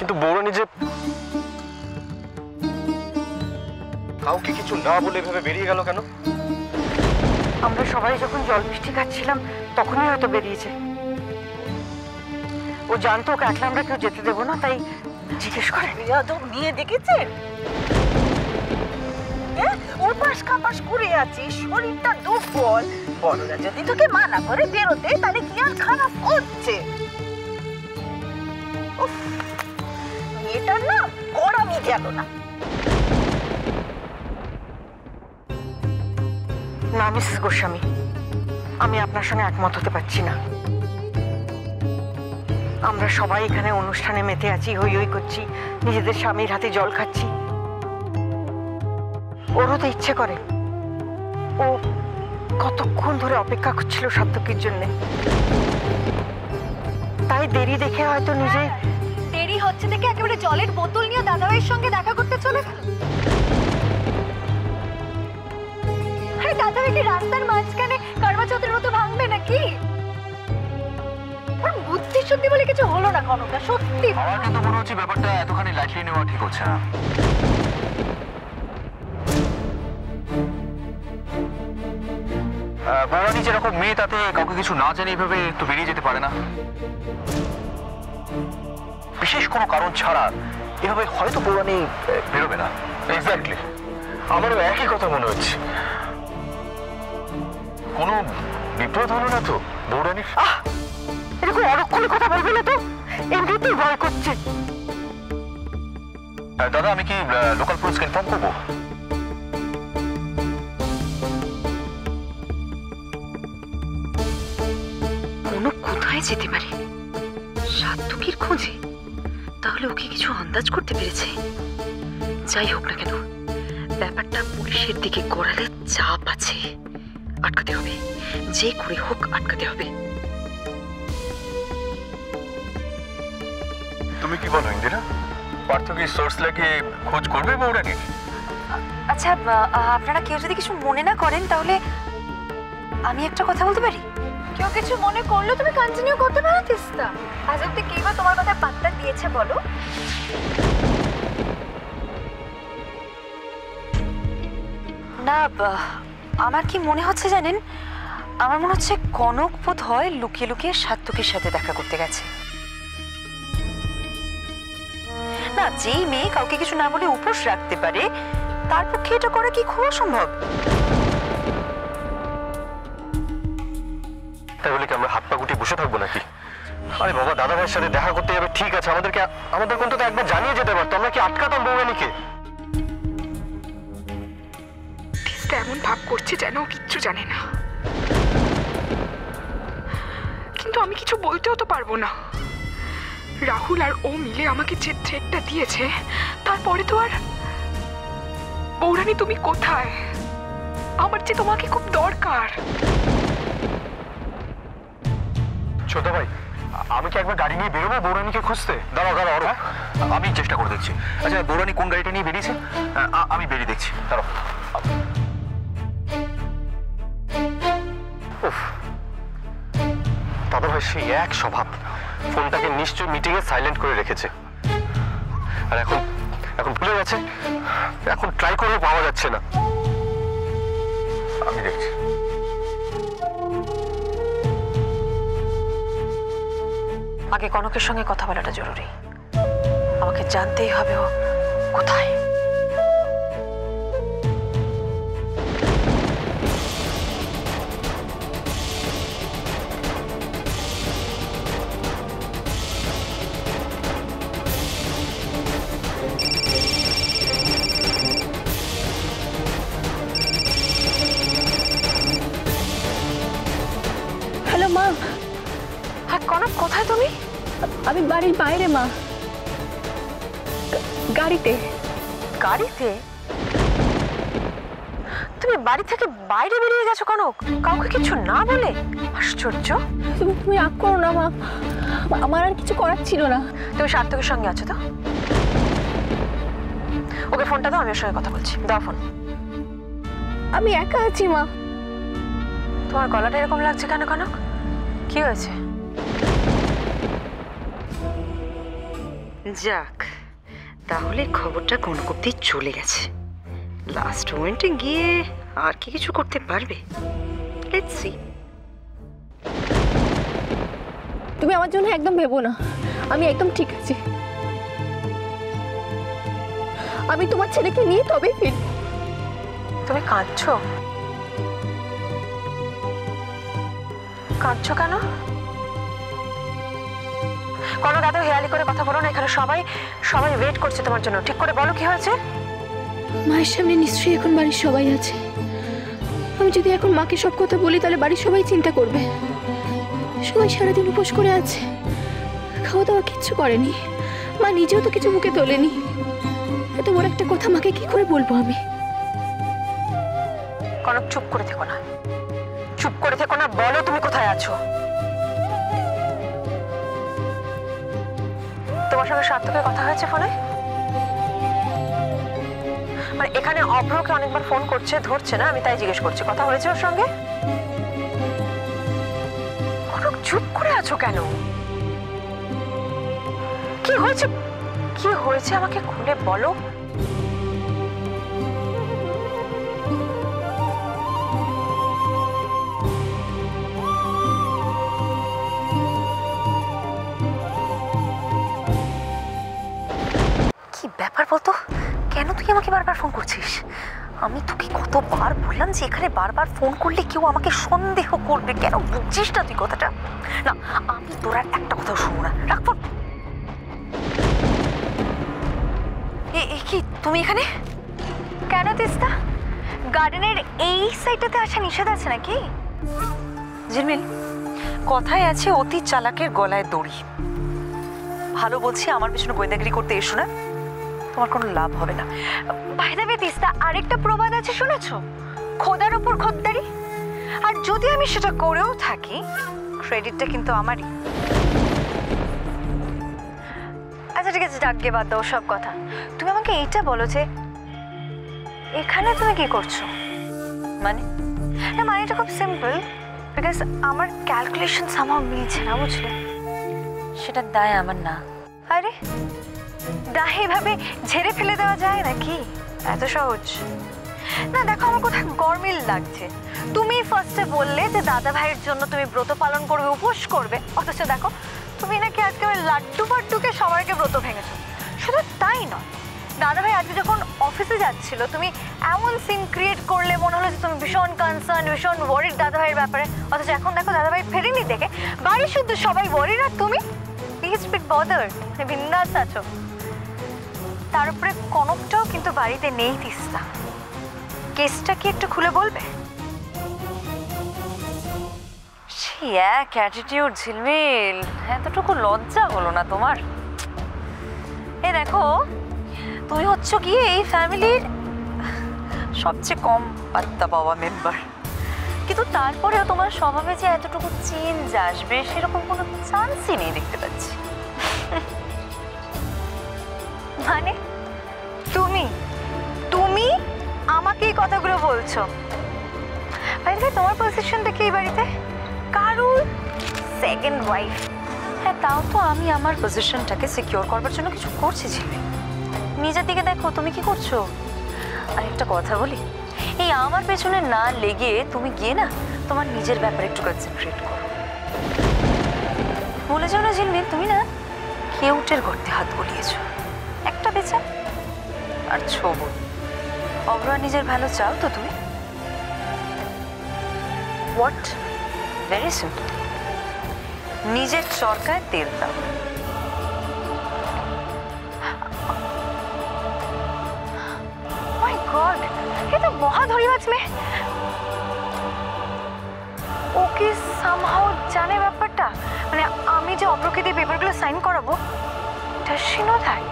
কিন্তু বৌরানী যে কাউকে কিছু না বলে এভাবে বেরিয়ে গেল কেন? আমরা সবাই যখন জল মিষ্টি খাচ্ছিলাম তখনই হয়তো বেরিয়েছে। ও জানতো ওকে একলা আমরা কেউ যেতে দেবো না, তাই জিজ্ঞেস করে। নিয়ে দেখেছেন উপাস কাপাস করে আছিস, শরীরটা দুর্বল, বড়রা যদি তোকে মানা করে বেরোতে তাহলে কি আর খারাপ হচ্ছে? মেয়েটার না গড়ামি গেল না। না মিসেস গোস্বামী, আমি আপনার সঙ্গে একমত হতে পারছি না। আমরা সবাই এখানে অনুষ্ঠানে মেতে আছি, হই হই করছি, নিজেদের স্বামীর হাতে জল খাচ্ছি। ওরও তো ইচ্ছে করে। ও কতক্ষণ ধরে অপেক্ষা করছিল সার্থকীর জন্য, তাই দেরি দেখে হয়তো নিজে দেরি হচ্ছে দেখে একেবারে জলের বোতল নিয়ে দাদাভাইয়ের সঙ্গে দেখা করতে চলে গেল। আরে দাদাভাই কি রাস্তার মাঝখানে কারবা চৌধুরীর মতো ভাঙবে নাকি? ওর বুদ্ধি শুদ্ধি বলে কিছু হলো না কনকা, সত্যি আমার কিন্তু মনে হচ্ছে ব্যাপারটা এতখানি লাইটলি নেওয়া ঠিক হচ্ছে না। বৌরানী যেরকম মেয়ে, তাতে কাউকে কিছু না জানি এভাবে তো বেরিয়ে যেতে পারে না। বিশেষ কোনো কারণ ছাড়া এভাবে হয়তো বৌরানী বেরোবে না। এক্স্যাক্টলি, আমারও একই কথা মনে হচ্ছে। কোনো বিপদ হলো না তো বৌরানীর? এরকম অরক্ষণের কথা বলবে না তো, এমনিতেই ভয় করছে। দাদা, আমি কি লোকাল পুলিশকে ইনফর্ম করবো? কোনো কোথায় যেতে পারে? সার্থকীর খোঁজে? তাহলে ওকে কিছু আন্দাজ করতে পেরেছে। যাই হোক না কেন, ব্যাপারটা পুলিশের দিকে গড়ালে চাপ আছে, আটকাতে হবে, যে করে হোক আটকাতে হবে। তুমি কি বলো ইন্দিরা? পার্থ কি সোর্স লাগিয়ে খোঁজ করবে বৌরানীর? আচ্ছা, আপনারা কেউ যদি কিছু মনে না করেন তাহলে আমি একটা কথা বলতে পারি? কেউ কিছু মনে করলে তুমি কন্টিনিউ করতে পারো তিস্তা। আজ অব্দি কে বা তোমার কথা পাত্তা দিয়েছে বলো? না, আমার কি মনে হচ্ছে জানেন, আমার মনে হচ্ছে কনক বোধ হয় লুকিয়ে লুকিয়ে সার্থকীর সাথে দেখা করতে গেছে। না, যেই মেয়ে কাউকে কিছু না বলে উপোস রাখতে পারে তার পক্ষে এটা করা কি খুব অসম্ভব? তাই বলে কি আমরা হাত পা গুটিয়ে বসে থাকবো নাকি? আরে বাবা, দাদা ভাইয়ের সাথে দেখা করতে যাবে ঠিক আছে, আমাদের অন্তত একবার জানিয়ে যেতে পারতো। আমরা কি আটকাতাম বৌরানীকে? এমন ভাব করছে যেন কিচ্ছু জানে না, কিন্তু আমি কিছু বলতেও তো পারবো না। রাহুল আর ও মিলে আমাকে যে থ্রেটটা দিয়েছে, তারপরে তো আর। বৌরানী, তুমি কোথায়? আমার যে তোমাকে খুব দরকার। ছোট ভাই, আমি কি একবার গাড়ি নিয়ে বেরোবো বৌরানীকে খুঁজতে? দাঁড়াও দাঁড়াও, আমি চেষ্টা করে দেখছি। আচ্ছা, বৌরানী কোন গাড়িটা নিয়ে বেরিয়েছে? আমি বেরিয়ে দেখছি, দাঁড়াও। দাদা ভাই সেই এক স্বভাব, ফোনটাকে নিশ্চয়ই মিটিং এ সাইলেন্ট করে রেখেছে। আর এখন ভুলে গেছে, এখন ট্রাই করেও পাওয়া যাচ্ছে না। আমি দেখছি। আগে কনকের সঙ্গে কথা বলাটা জরুরি। আমাকে জানতেই হবে ও কোথায়। হ্যালো মা। হ্যাঁ কনক, কোথায় তুমি? আমি বাড়ির বাইরে মা, গাড়িতে। গাড়িতে? তুমি বাড়ি থেকে বাইরে বেরিয়ে গেছো কনক, কাউকে কিছু না বলে? আশ্চর্য। তুমি রাগ করো না মা, আমার আর কিছু করার ছিল না। তুমি সার্থকের সঙ্গে আছো তো? ওকে ফোনটা দাও, আমি ওর সঙ্গে কথা বলছি। দাও ফোন। আমি একা আছি মা। তোমার গলাটা এরকম লাগছে কেন কনক? কি হয়েছে? যাক, তাহলে খবরটা কনক অব্দি চলে গেছে। লাস্ট মোমেন্টে গিয়ে আর কি কিছু করতে পারবে? Let's see. তুমি আমার জন্য একদম ভেবো না, আমি একদম ঠিক আছি। আমি তোমার ছেলেকে নিয়ে তবেই ফিরব। তুমি কাঁদছো? কাঁদছো কেন? কোনো দাদা হেয়ালি করে কথা বলো না, এখানে সবাই সবাই ওয়েট করছে তোমার জন্য। ঠিক করে বলো কি হয়েছে। মায়ের সামনে নিশ্চয়ই এখন বাড়ির সবাই আছে। আমি যদি এখন মাকে সব কথা বলি তাহলে বাড়ির সবাই চিন্তা করবে। সবাই সারাদিন উপোস করে আছে, খাওয়া দাওয়া কিচ্ছু করেনি। মা নিজেও তো কিছু মুখে তোলেনি। এত বড় একটা কথা মাকে কি করে বলবো আমি? কনক চুপ করে থেকো না, চুপ করে থেকো না, বলো তুমি কোথায় আছো। তোমার সঙ্গে সার্থকের কথা হয়েছে ফোনে? মানে এখানে অভ্রকে অনেকবার ফোন করছে, ধরছে না, আমি তাই জিজ্ঞেস করছি কথা হয়েছে ওর সঙ্গে? কনক চুপ করে আছো কেন? কি হয়েছে, কি হয়েছে আমাকে খুলে বলো। কি ব্যাপার বলতো, কেন তুই আমাকে বারবার ফোন করছিস? আমি তোকে কতবার বললাম যে এখানে বারবার ফোন করলে কেউ আমাকে সন্দেহ করবে, কেন বুঝছিস না তুই কথাটা? না, আমি তোর আর একটা কথাও শুনবো না, রাখ ফোন। কি তুমি এখানে কেন? তিস্তা গার্ডেনের এই সাইডটাতে আসা নিষেধ আছে নাকি? ঝিলমিল, কথায় আছে অতি চালাকের গলায় দড়ি। ভালো বলছি, আমার পিছনে গোয়েন্দাগিরি করতে এসো না, তোমার কোনো লাভ হবে না। বাই দ্য ওয়ে তিস্তা, আরেকটা প্রবাদ আছে শুনেছো? খোদার উপর খদ্দারি। আর যদি আমি সেটা করেও থাকি, ক্রেডিটটা কিন্তু আমারই। আচ্ছা ঠিক আছে, ডাককে বাদ দাও সব কথা। তুমি আমাকে এইটা বলো যে এখানে তুমি কি করছো? মানে না, মানেটা খুব সিম্পল, বিকজ আমার ক্যালকুলেশন সামহাও মিলছে না, বুঝলে? সেটার দায় আমার না। আরে দায় এভাবে ঝেড়ে ফেলে দেওয়া যায় নাকি? এত সহজ না। দেখো, আমার কোথাও গরমিল লাগছে। তুমি ফার্স্টে বললে যে দাদা ভাইয়ের জন্য তুমি ব্রত পালন করবে, উপোস করবে, অথচ দেখো তুমি নাকি আজকে আমার লাড্ডু ফাড্ডুকে সবাইকে ব্রত ভেঙেছো। শুধু তাই নয়, দাদা ভাই আজকে যখন অফিসে যাচ্ছিল তুমি এমন সিন ক্রিয়েট করলে মনে হলো যে তুমি ভীষণ কনসার্ন, ভীষণ ওয়ারিড দাদা ভাইয়ের ব্যাপারে, অথচ এখন দেখো দাদা ভাই ফেরেনি দেখে বাড়ি শুধু সবাই ওয়ারিড আর তুমি প্লিজ বিট বদার্ড, বিন্দাস আছো। তার উপরে কনকটাও কিন্তু বাড়িতে নেই তিস্তা। কেসটা কি একটু খুলে বলবে? সেই এক অ্যাটিটিউড ঝিলমিল, এতটুকু লজ্জা হলো না তোমার? এ দেখো, তুমি হচ্ছ কি এই ফ্যামিলির সবচেয়ে কম পাত্তা পাওয়া মেম্বার, কিন্তু তারপরেও তোমার স্বভাবে যে এতটুকু চেঞ্জ আসবে সেরকম কোনো চান্সই নেই দেখতে পাচ্ছি। মানে তুমি তুমি আমাকে এই কথাগুলো বলছো? তোমার পজিশন দেখে এই বাড়িতে কারুর সেকেন্ড ওয়াইফ। হ্যাঁ, তাও তো আমি আমার পজিশনটাকে সিকিউর করবার জন্য কিছু করছি। ঝিলমিল, নিজের দিকে দেখো তুমি কি করছো। আর একটা কথা বলি, এই আমার পেছনে না লেগে তুমি গিয়ে না তোমার নিজের ব্যাপারে একটু কনসেন্ট্রেট করো। বলে যাও না ঝিলমিল, তুমি না কেউটের গর্তে হাত গলিয়েছো। একটা বেচা আর ছবো অগ্রা নিজের ভালো চাও তো তুমি? হোয়াট? ভেরি সিম্পল, নিজের চরকায় তেল দাও। মাই গড, এ তো মহা ধরিবাজ মেয়ে। ও কি সামহাও জানে ব্যাপারটা? মানে আমি যে অগ্রকে দিয়ে পেপারগুলো সাইন করাবো, does she know that?